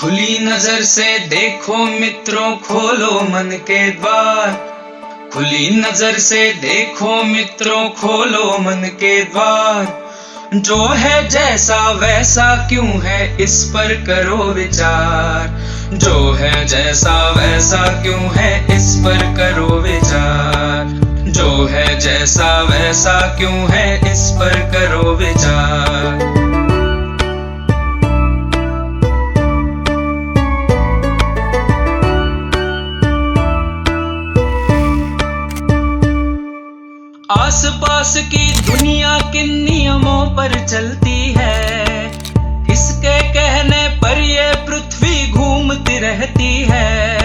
खुली नजर से देखो मित्रों, खोलो मन के द्वार। खुली नजर से देखो मित्रों, खोलो मन के द्वार। जो है जैसा वैसा क्यों है, इस पर करो विचार। जो है जैसा वैसा क्यों है, इस पर करो विचार। जो है जैसा वैसा क्यों है, इस पर करो विचार। आसपास की दुनिया किन नियमों पर चलती है, किसके कहने पर ये पृथ्वी घूमती रहती है।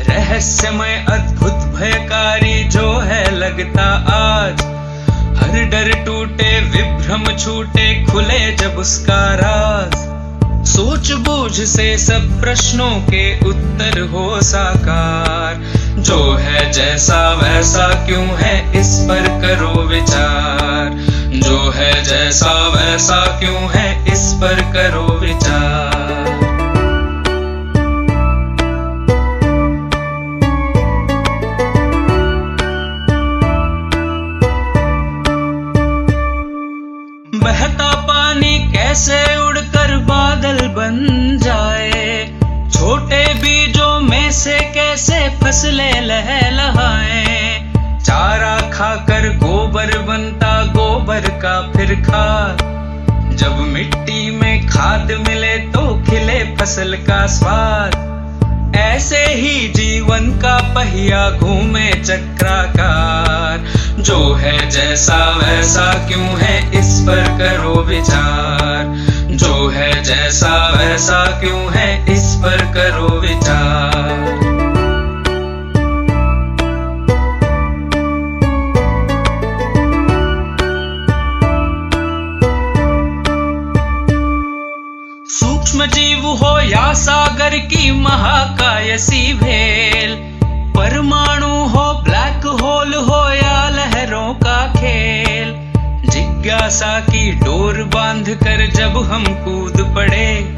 रहस्यमय अद्भुत भयकारी जो है लगता आज, हर डर टूटे विभ्रम छूटे खुले जब उसका राज। सूझबूझ से सब प्रश्नों के उत्तर हो साकार। जो है जैसा वैसा क्यों है, इस पर करो विचार। जो है जैसा वैसा क्यों है, इस पर करो विचार। बहता पानी कैसे उड़कर बादल बन जाए, छोटे बीजों में से कैसे फसलें लहलहाएं। चारा खाकर गोबर बनता, गोबर का फिर खाद। जब मिट्टी में खाद मिले तो खिले फसल का स्वाद। ऐसे ही जीवन का पहिया घूमे चक्राकार। जो है जैसा वैसा क्यों है, इस पर करो विचार। जो है जैसा वैसा क्यों है, इस पर करो विचार। सूक्ष्म जीव हो या सागर की महाकाय सी भेल, परमाणु हो ब्लैक होल हो या लहरों का खेल। जिज्ञासा की डोर बांध कर जब हम कूद पड़े,